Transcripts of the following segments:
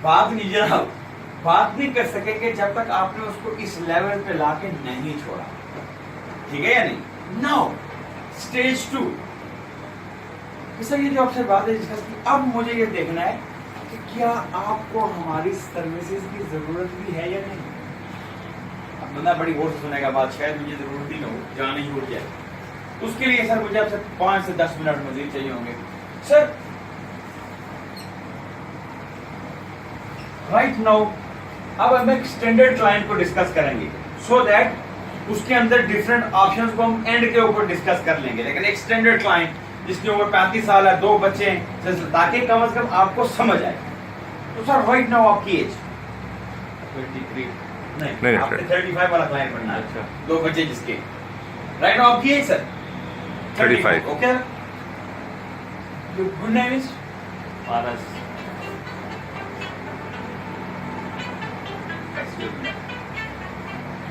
بات نہیں جناب، بات نہیں کر سکیں گے جب تک آپ نے اس کو اس لیول پہ لا کے نہیں چھوڑا. ٹھیک ہے یا نہیں؟ Now stage 2. یہ جو آپ سے بات ہے ڈسکس کی، اب مجھے یہ دیکھنا ہے کہ کیا آپ کو ہماری سروسز کی ضرورت بھی ہے یا نہیں. اب بندہ بڑی غور سے سنے گا بات، شاید مجھے ضرورت ہی نہ ہو، جان ہی اڑ جائے. اس کے لیے سر مجھے آپ سے 5 سے 10 منٹ مزید چاہیے ہوں گے. سر رائٹ ناؤ اب ہم ایک اسٹینڈرڈ کلائنٹ کو ڈسکس کریں گے، سو دیٹ اس کے اندر ڈفرینٹ آپشنز کو ہم اینڈ کے اوپر ڈسکس کر لیں گے. لیکن ایک اسٹینڈرڈ کلائنٹ جس کی عمر 35 سال ہے، 2 بچے ہیں، تاکہ کم از کم آپ کو سمجھ آئے. تو سر رائٹ ناؤ آپ کی ایج 23 نہیں، آپ نے 35 والا کلائنٹ بننا ہے. اچھا 2 بچے جس کے، رائٹ ناؤ آپ کی ایج سر 35. اوکے. گڈ نیم از پارس.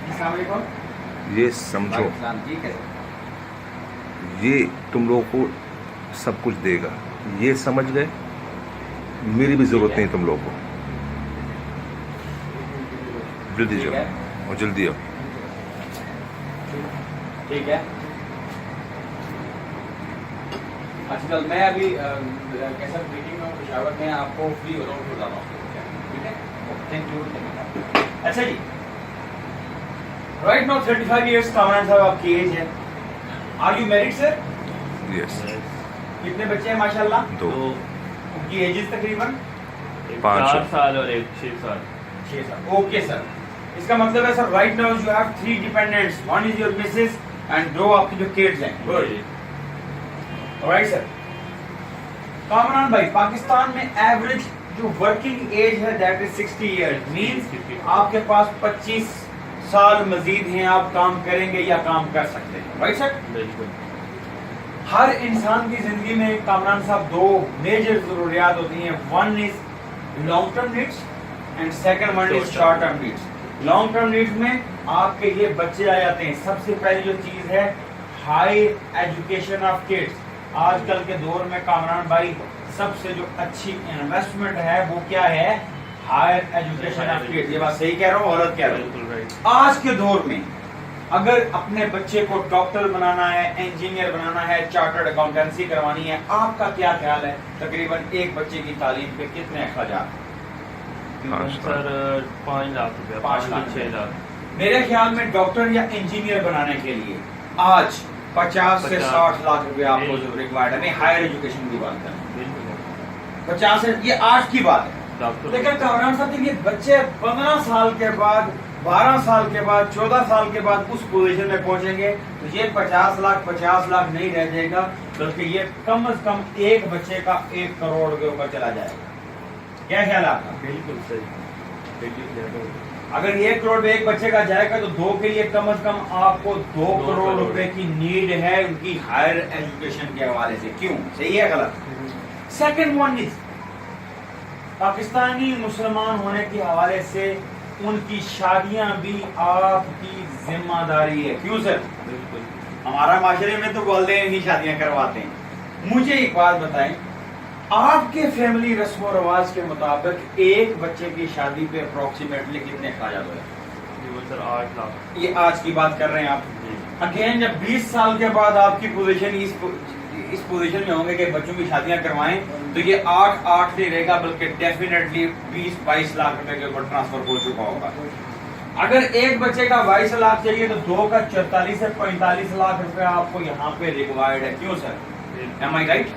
السلام علیکم. یہ سمجھو یہ تم لوگوں کو سب کچھ دے گا، یہ سمجھ گئے. میری بھی ضرورت نہیں تم لوگوں کو. جلدی جاؤ اور جلدی آؤ. ٹھیک ہے. اچھا کل میں ابھی کیسا میٹنگ میں پشاور میں آپ کو فری ہو رہا ہوں، بتا رہا ہوں. ٹھیک ہے، تھینک یو. اچھا جی، رائٹ ناؤ 35 ایئرس کامران صاحب آپ کی ایج ہے. آر یو میرڈ سر؟ یس. کتنے بچے ہیں ماشاء اللہ؟ 2. ان کی ایجز تقریباً 4 سال اور 6 سال. 6 سال. اوکے سر، اس کا مطلب ہے sir right now you have 3 dependents. 1 is your missus and 2 آپ کی جو کڈز ہیں. Good right sir. کامران بھائی، پاکستان میں ایوریج جو ورکنگ ایج ہے دیٹ از 60 ایئرز. مینس آپ کے پاس 25 سال مزید ہیں، آپ کام کریں گے یا کام کر سکتے ہیں. Right sir. بالکل. ہر انسان کی زندگی میں کامران صاحب 2 میجر ضروریات ہوتی ہیں. 1 is long term needs and second 1 is short term needs. Long term needs میں آپ کے یہ بچے آ جاتے ہیں. سب سے پہلی جو چیز ہے ہائی ایجوکیشن آف کڈس. آج کل کے دور میں کامران بھائی سب سے جو اچھی انویسٹمنٹ ہے وہ کیا ہے؟ Higher education of kids. یہ بات صحیح کہہ رہا ہوں، غلط کہہ رہا ہوں؟ آج کے دور میں اگر اپنے بچے کو ڈاکٹر بنانا ہے، انجینئر بنانا ہے، چارٹرڈ اکاؤنٹنسی کروانی ہے، آپ کا کیا خیال ہے تقریباً ایک بچے کی تعلیم پہ کتنے اخراجات؟ سر 5 لاکھ روپے، 5 لاکھ 6 لاکھ. میرے خیال میں ڈاکٹر یا انجینئر بنانے کے لیے آج 50 سے 60 لاکھ روپے آپ کو ریکوائرڈ ہے. میں ہائر ایجوکیشن کی بات کر رہا ہوں. 50 سے، یہ آج کی بات ہے. لیکن کامران صاحب یہ بچے 15 سال کے بعد، 12 سال کے بعد، 14 سال کے بعد اس پوزیشن میں پہنچیں گے تو یہ 50 لاکھ نہیں رہ جائے گا، بلکہ یہ کم از کم ایک بچے کا 1 کروڑ کے اوپر چلا جائے گا. کیا خیال ہے آپ کا؟ بالکل صحیح. اگر 1 کروڑ پہ ایک بچے کا جائے گا تو 2 کے لیے کم از کم آپ کو 2 کروڑ روپے کی نیڈ ہے ان کی ہائر ایجوکیشن کے حوالے سے. کیوں؟ صحیح ہے غلط؟ سیکنڈ 1 از پاکستانی مسلمان ہونے کے حوالے سے ان کی شادیاں بھی آپ کی ذمہ داری ہے. کیوں سر؟ بالکل. ہمارا معاشرے میں تو والدین ہی شادیاں کرواتے ہیں. مجھے ایک بات بتائیں، آپ کے فیملی رسم و رواج کے مطابق ایک بچے کی شادی پہ اپروکسیمیٹلی کتنے اخراجات ہوئے؟ وہ سر 8 لاکھ. یہ آج کی بات کر رہے ہیں آپ. اگین جب 20 سال کے بعد آپ کی پوزیشن اس پوزیشن میں ہوں گے کہ بچوں کی شادیاں کروائیں تو یہ 8 نہیں رہے گا، بلکہ ڈیفینیٹلی 20-22 لاکھ روپے کے اوپر ٹرانسفر ہو چکا ہوگا. اگر ایک بچے کا 22 لاکھ چاہیے تو 2 کا 44 سے 45 لاکھ روپے آپ کو یہاں پہ ریکوائرڈ ہے. کیوں سر؟ ایم آئی رائٹ؟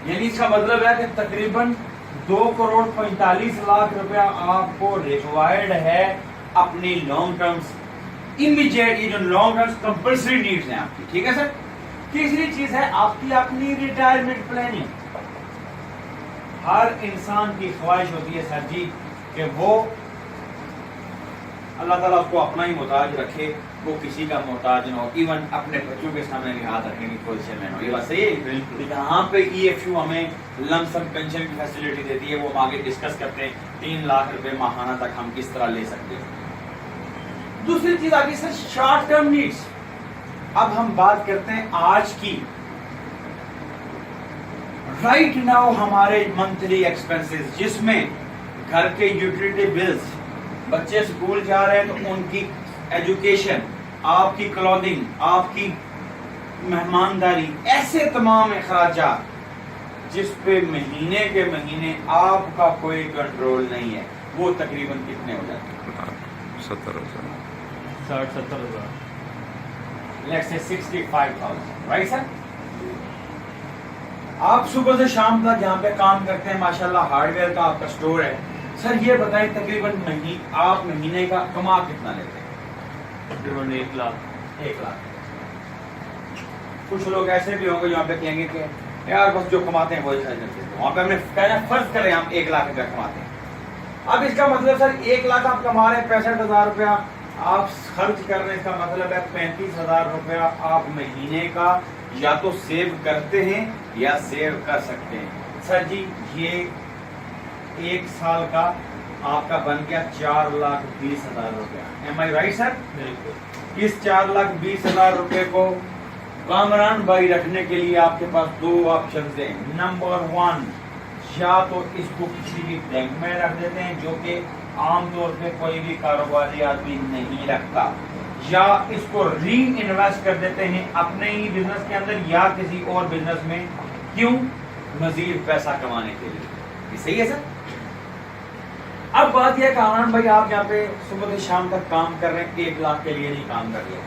یعنی اس کا مطلب ہے کہ تقریباً 2 کروڑ 45 لاکھ روپیہ آپ کو ریکوائرڈ ہے اپنی لانگ ٹرمز امیجیٹ، یہ جو لانگ ٹرمز کمپلسری نیڈز ہیں آپ کی. ٹھیک ہے سر. تیسری چیز ہے آپ کی اپنی ریٹائرمنٹ پلاننگ. ہر انسان کی خواہش ہوتی ہے سر جی کہ وہ اللہ تعالیٰ اس کو اپنا ہی محتاج رکھے، وہ کسی کا محتاج نہ ہو، ایون اپنے بچوں کے سامنے بھی ہاتھ رکھنے کی پوزیشن میں نہ ہو. یہ بات صحیح ہے. یہاں پہ ای ایف یو ہمیں لم سم پینشن کی فیسلٹی دیتی ہے، وہ ہم آگے ڈسکس کرتے ہیں 3 لاکھ روپے ماہانہ تک ہم کس طرح لے سکتے ہیں. دوسری چیز آگے سر شارٹ ٹرم نیڈس. اب ہم بات کرتے ہیں آج کی. رائٹ ناؤ ہمارے منتھلی ایکسپنسز جس میں گھر کے یوٹیلیٹی بلز، بچے اسکول جا رہے ہیں تو ان کی ایجوکیشن، آپ کی کلودنگ، آپ کی مہمانداری، ایسے تمام اخراجات جس پہ مہینے کے مہینے آپ کا کوئی کنٹرول نہیں ہے، وہ تقریباً کتنے ہو جاتے ہیں؟ 70,000 60-70 لیٹس سے 65,000، رائٹ سر؟ آپ صبح سے شام تک یہاں پہ کام کرتے ہیں، ماشاءاللہ ہارڈ ویئر کا آپ کا سٹور ہے، سر یہ بتائیں تقریباً آپ مہینے کا کما کتنا لیتے ہیں؟ تقریباً 1 لاکھ۔ 1 لاکھ۔ کچھ لوگ ایسے بھی ہوں گے جہاں پہ کہیں گے کہ یار بس جو کماتے ہیں وہی خرچ کرتے ہیں، وہاں پہ ہم نے کہنا فرض کریں ہم 1 لاکھ روپیہ کماتے ہیں، اب اس کا مطلب سر 1 لاکھ آپ کما رہے ہیں، 65,000 روپیہ آپ خرچ کر رہے ہیں، اس کا مطلب ہے 35,000 روپیہ آپ مہینے کا یا تو سیو کرتے ہیں یا سیو کر سکتے ہیں۔ سر جی یہ 1 سال کا آپ کا بن گیا 4,20,000 روپیہ، ایم آئی رائٹ سر؟ بالکل۔ اس 4,20,000 روپے کو کامران بھائی رکھنے کے لیے آپ کے پاس 2 آپشنز ہیں۔ نمبر 1، یا تو اس کو کسی بھی بینک میں رکھ دیتے ہیں جو کہ عام طور پہ کوئی بھی کاروباری آدمی نہیں رکھتا، یا اس کو ری انویسٹ کر دیتے ہیں اپنے ہی بزنس کے اندر یا کسی اور بزنس میں، کیوں؟ مزید پیسہ کمانے کے لیے۔ یہ صحیح ہے سر؟ اب بات یہ ہے کامران بھائی آپ یہاں پہ صبح سے شام تک کام کر رہے ہیں، 1 لاکھ کے لیے نہیں کام کر رہے،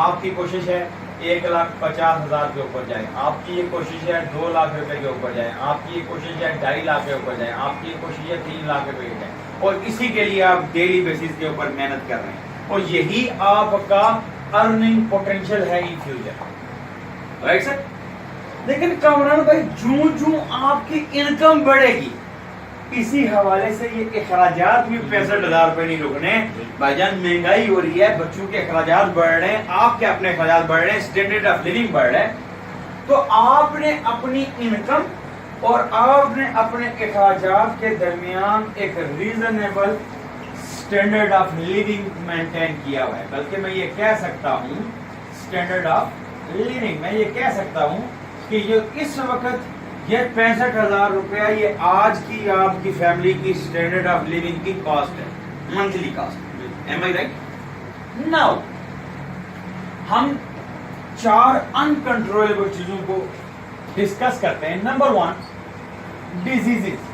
آپ کی کوشش ہے 1,50,000 کے اوپر جائیں، آپ کی یہ کوشش ہے 2 لاکھ روپے کے اوپر جائیں، آپ کی یہ کوشش ہے 2.5 لاکھ کے اوپر جائیں، آپ کی یہ کوشش ہے 3 لاکھ روپے کے جائیں، اور اسی کے لیے آپ ڈیلی بیسس کے اوپر محنت کر رہے ہیں، اور یہی آپ کا ارننگ پوٹینشیل ہے ان فیوچر، رائٹ سر؟ لیکن کامران بھائی جوں آپ کی انکم بڑھے گی، اسی حوالے سے یہ اخراجات بھی 65,000 روپے نہیں رکنے بھائی جان، مہنگائی ہو رہی ہے، بچوں کے اخراجات بڑھ رہے ہیں، آپ کے اپنے اخراجات بڑھ رہے ہیں، اسٹینڈرڈ آف لیونگ بڑھ رہا ہے، تو آپ نے اپنی انکم اور آپ نے اپنے اخراجات کے درمیان ایک reasonable standard of living maintain کیا ہوا ہے، بلکہ میں یہ کہہ سکتا ہوں اسٹینڈرڈ آف لیونگ، میں یہ کہہ سکتا ہوں کہ یہ اس وقت یہ 65,000 روپیہ یہ آج کی آپ کی فیملی کی اسٹینڈرڈ آف لیونگ کی کاسٹ ہے، منتھلی کاسٹ، ایم آئی رائٹ؟ ناؤ ہم 4 انکنٹرولبل چیزوں کو ڈسکس کرتے ہیں۔ Number 1، diseases.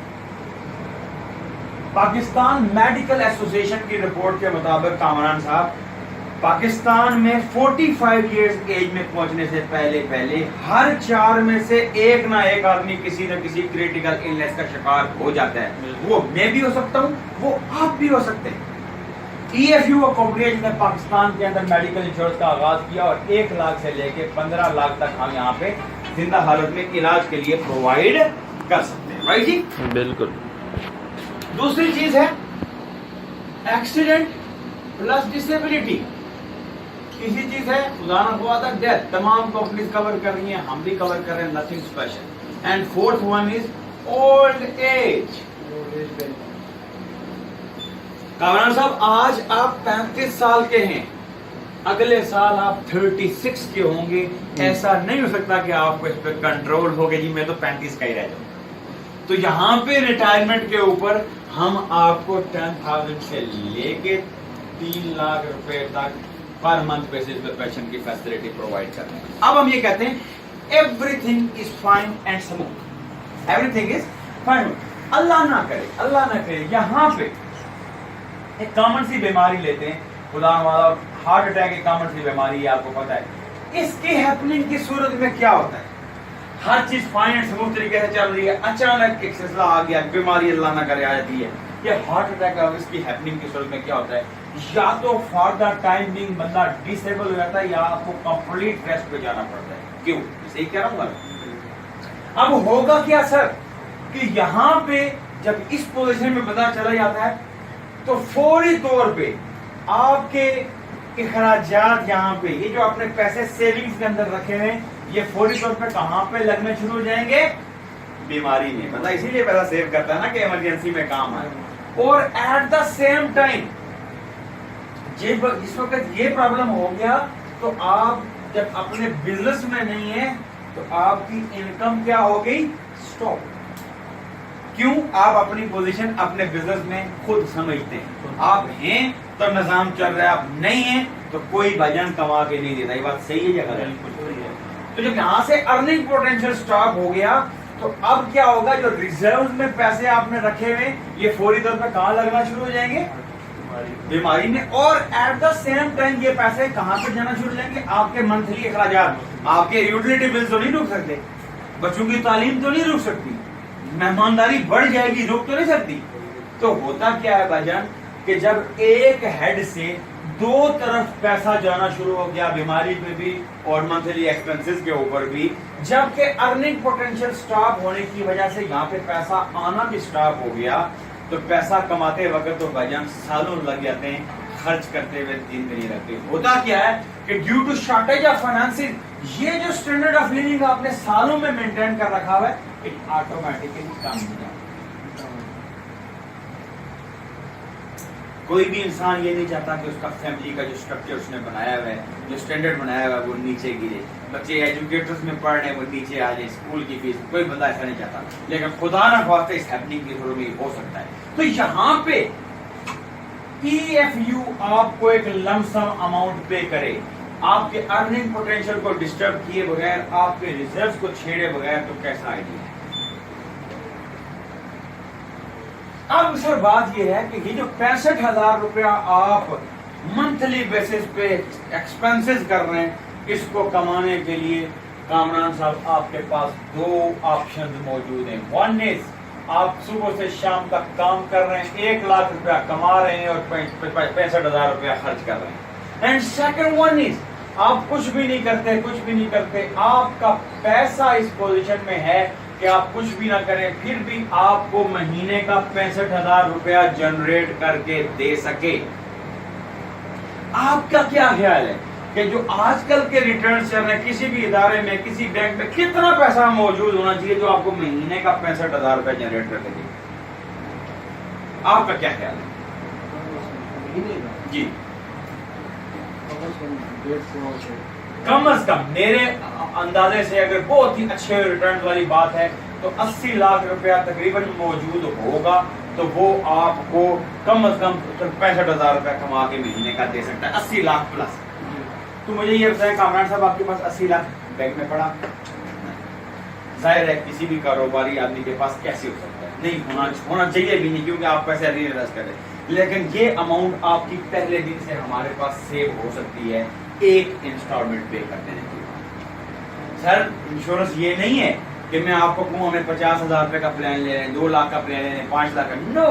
Pakistan medical association کی رپورٹ کے مطابق کامران صاحب، پاکستان میں 45 ایئرز ایج میں پہنچنے سے پہلے ہر 4 میں سے ایک نہ ایک آدمی کسی نہ کسی کریٹیکل النس کا شکار ہو جاتا ہے، وہ میں بھی ہو سکتا ہوں، وہ آپ بھی ہو سکتے ہیں۔ EFU کارپوریشن نے پاکستان کے اندر میڈیکل انشورنس کا آغاز کیا اور 1 لاکھ سے لے کے 15 لاکھ تک ہم یہاں پہ زندہ حالت میں علاج کے لیے پرووائڈ کر سکتے ہیں، رائٹ جی؟ بالکل۔ دوسری چیز ہے ایکسیڈنٹ پلس ڈسیبلٹی، کسی چیز ہے خدا نہ خواستہ ڈیتھ، تمام کمپنیز کور کر رہی ہیں، ہم بھی کور کر رہے ہیں، nothing special. And 4th one is old age. Kamran صاحب آج آپ 35 سال کے ہیں، اگلے سال آپ 36 کے ہوں گے، ایسا نہیں ہو سکتا کہ آپ کو اس پہ کنٹرول ہو گیا جی میں تو 35 کا ہی رہ جاؤں۔ تو یہاں پہ ریٹائرمنٹ کے اوپر ہم آپ کو 10,000 سے لے کے 3 لاکھ روپے تک پر منتھ بیسس پہ پینشن کی فیسلٹی پرووائڈ کرتے ہیں۔ اب ہم یہ کہتے ہیں everything is fine and smooth, everything is fine, اللہ نہ کرے یہاں پہ ایک کامن سی بیماری لیتے ہیں، خدا والا ہارٹ اٹیک ایک کامن سی بیماری ہے، آپ کو پتا ہے، اس کی ہیپننگ کی صورت میں کیا ہوتا ہے؟ ہر چیز فائن اینڈ اسموتھ طریقے سے چل رہی ہے، اچانک ایک سلسلہ آ گیا، بیماری اللہ نہ کرے آ جاتی ہے، یہ ہارٹ اٹیک ہے، اس کی ہیپننگ کی صورت میں کیا ہوتا ہے؟ یا تو فار دا ٹائم بینگ بندہ ڈسیبل ہو جاتا ہے یا آپ کو کمپلیٹ ریسٹ پہ جانا پڑتا ہے۔ کیوں؟ صحیح کہہ رہا ہوں گا؟ اب ہوگا کیا سر کہ یہاں پہ جب اس پوزیشن میں پتہ چلا جاتا ہے تو فوری طور پہ آپ کے اخراجات یہاں پہ یہ جو اپنے پیسے سیونگز کے اندر رکھے ہیں یہ فوری طور پہ کہاں پہ لگنے شروع ہو جائیں گے؟ بیماری میں۔ بندہ اسی لیے پیسہ سیو کرتا ہے نا کہ ایمرجنسی میں کام آئے۔ اور ایٹ دا سیم ٹائم جس وقت یہ پرابلم ہو گیا تو آپ جب اپنے بزنس میں نہیں ہیں تو آپ کی انکم کیا ہو گئی؟ سٹاپ۔ کیوں؟ آپ اپنی پوزیشن اپنے بزنس میں خود سمجھتے ہیں. آپ ہیں تو نظام چل رہا ہے، آپ نہیں ہیں تو کوئی بھجن کما کے نہیں دیتا. یہ بات صحیح ہے یا غلط ہے؟ تو جب یہاں سے ارننگ پوٹینشیل سٹاپ ہو گیا تو اب کیا ہوگا؟ جو ریزروز میں پیسے آپ نے رکھے ہوئے یہ فوری طور پہ کہاں لگنا شروع ہو جائیں گے؟ بیماری میں. اور ایٹ دا سیم ٹائم یہ پیسے کہاں پہ جانا شروع ہو جائیں گے؟ آپ کے منتھلی اخراجات. آپ کے یوٹیلیٹی بل تو نہیں رک سکتے، بچوں کی تعلیم تو نہیں رک سکتی، مہمانداری بڑھ جائے گی، روک تو نہیں سکتی. تو ہوتا کیا ہے بھائیجان کہ جب ایک ہیڈ سے دو طرف پیسہ جانا شروع ہو گیا، بیماری پہ بھی اور منتھلی ایکسپنسز کے اوپر بھی، جبکہ ارننگ پوٹینشیل سٹاپ ہونے کی وجہ سے یہاں پہ پیسہ آنا بھی سٹاپ ہو گیا، تو پیسہ کماتے وقت تو بھائیجان سالوں لگ جاتے ہیں، خرچ کرتے ہوئے دن بھی نہیں رکھتے. ہوتا کیا ہے کہ due to shortage of finances یہ جو اسٹینڈرڈ آف لیونگ آپ نے سالوں میں مینٹین کر رکھا ہوا ہے اٹ آٹومیٹکلی کم ہو جاتا ہے. کوئی بھی انسان یہ نہیں چاہتا کہ اس کا فیملی کا جو اسٹرکچر اس نے بنایا ہوا ہے، جو اسٹینڈرڈ بنایا ہوا ہے وہ نیچے گرے. بچے ایجوکیٹرز میں پڑھ رہے ہیں وہ نیچے آ جائیں، اسکول کی فیس، کوئی بندہ ایسا نہیں چاہتا. لیکن خدا نہ خواستہ اس ہیپننگ کی ضرورت میں ہو سکتا ہے. تو یہاں پہ ای ایف یو آپ کو ایک لم سم اماؤنٹ پے کرے، آپ کے ارننگ پوٹینشیل کو ڈسٹرب کیے بغیر، آپ کے ریزروز کو چھیڑے بغیر، تو کیسا آئیڈیا ہے؟ اب سر بات یہ ہے کہ یہ جو 65,000 روپیہ آپ منتھلی بیسس پہ ایکسپنسز کر رہے ہیں، اس کو کمانے کے لیے کامران صاحب آپ کے پاس دو آپشن موجود ہیں. ون از آپ صبح سے شام تک کام کر رہے ہیں، 1 لاکھ روپیہ کما رہے ہیں اور 65,000 روپیہ خرچ کر رہے ہیں. اینڈ سیکنڈ ون از آپ کچھ بھی نہیں کرتے، آپ کا پیسہ اس پوزیشن میں ہے کہ آپ کچھ بھی نہ کریں پھر بھی آپ کو مہینے کا 65,000 روپیہ جنریٹ کر کے دے سکے. آپ کا کیا خیال ہے کہ جو آج کل کے ریٹرن چل رہے ہیں کسی بھی ادارے میں، کسی بینک میں، کتنا پیسہ موجود ہونا چاہیے جو آپ کو مہینے کا 65,000 روپیہ جنریٹ کر کے دے؟ آپ کا کیا خیال ہے؟ جی کم از کم میرے اندازے سے اگر بہت ہی اچھے ریٹرن والی بات ہے تو 80 لاکھ روپیہ تقریباً موجود ہوگا، تو وہ آپ کو کم از کم 65,000 روپیہ کما کے مہینے کا دے سکتا ہے. 80 لاکھ پلس. تو مجھے یہ بتائیں کامران صاحب آپ کے پاس 80 لاکھ بینک میں پڑا؟ ظاہر ہے کسی بھی کاروباری آدمی کے پاس کیسے ہو سکتا ہے؟ نہیں ہونا چاہیے بھی نہیں، کیونکہ آپ پیسے ری انویسٹ کریں. لیکن یہ اماؤنٹ آپ کی پہلے دن سے ہمارے پاس سیو ہو سکتی ہے ایک انسٹالمنٹ پے کر دینے کے بعد. سر انشورنس یہ نہیں ہے کہ میں آپ کو کہوں ہمیں 50,000 روپے کا پلان لے رہے ہیں، 2 لاکھ کا پلان لے رہے ہیں، 5 لاکھ کا. نو،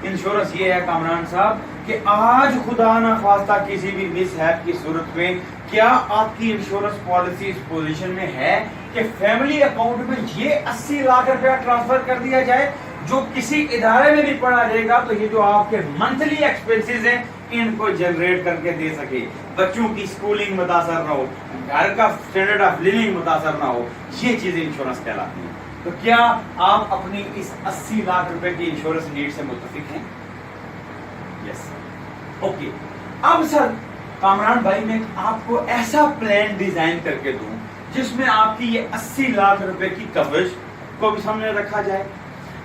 انشورنس یہ ہے کامران صاحب کہ آج خدا نہ خواستہ کسی بھی مس ہیپ کی صورت میں کیا آپ کی انشورنس پالیسی اس پوزیشن میں ہے کہ فیملی اکاؤنٹ میں یہ 80 لاکھ روپیہ ٹرانسفر کر دیا جائے جو کسی ادارے میں بھی پڑا رہے گا تو یہ جو آپ کے منتھلی ایکسپنسز ہیں ان کو جنریٹ کر کے دے سکے، بچوں کی سکولنگ متاثر نہ ہو، گھر کا اسٹینڈرڈ آف لیونگ متاثر نہ ہو. یہ چیزیں انشورنس کہلاتی ہیں. تو کیا آپ اپنی اس 80 لاکھ روپے کی انشورنس نیڈ سے متفق ہیں؟ یس. اوکے. اب سر کامران بھائی میں آپ کو ایسا پلان ڈیزائن کر کے دوں جس میں آپ کی یہ 80 لاکھ روپے کی کوریج کو بھی سامنے رکھا جائے،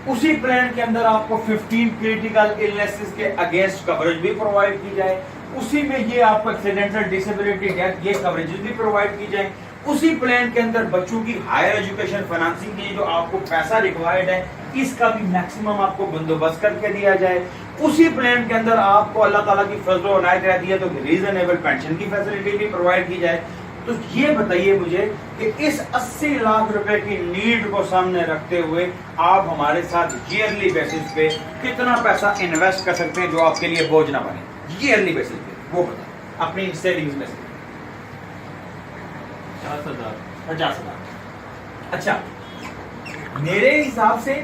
اسی پلان کے اندر آپ کو 15 کریٹیکل النیسز کے اگینسٹ کوریج بھی پرووائڈ کی جائے، اسی میں یہ آپ کو ایکسیڈنٹل ڈسیبلٹی ڈیتھ یہ کوریجز بھی پرووائڈ کی جائیں، اسی پلان کے اندر بچوں کی ہائر ایجوکیشن فائنانسنگ کے لیے جو آپ کو پیسہ ریکوائرڈ ہے اس کا بھی میکسیمم آپ کو بندوبست کر کے دیا جائے، اسی پلان کے اندر آپ کو اللہ تعالیٰ کی فضل و عنایت رہتی ہے تو ریزنیبل پینشن کی فیسلٹی بھی پرووائڈ کی جائے. تو یہ بتائیے مجھے کہ اس 80 لاکھ روپے کی نیڈ کو سامنے رکھتے ہوئے آپ ہمارے ساتھ ایئرلی بیسس پہ کتنا پیسہ انویسٹ کر سکتے ہیں جو آپ کے لیے بوجھ نہ بنے ایئرلی بیسس پہ، وہ بتائیں اپنی سیونگز میں سے. 50,000. اچھا میرے حساب سے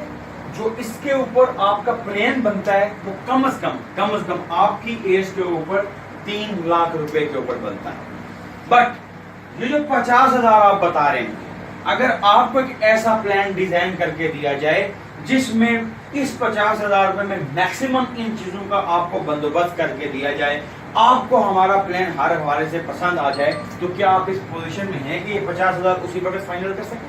جو اس کے اوپر آپ کا پلان بنتا ہے وہ کم از کم آپ کی ایج کے اوپر 3 لاکھ روپے کے اوپر بنتا ہے. بٹ یہ جو 50,000 آپ بتا رہے ہیں اگر آپ کو ایک ایسا پلان ڈیزائن کر کے دیا جائے جس میں اس 50,000 روپے میں میکسیمم ان چیزوں کا آپ کو بندوبست کر کے دیا جائے، آپ کو ہمارا پلان ہر حوالے سے پسند آ جائے، تو کیا آپ اس پوزیشن میں ہیں کہ یہ 50,000 اسی وقت فائنل کر سکیں؟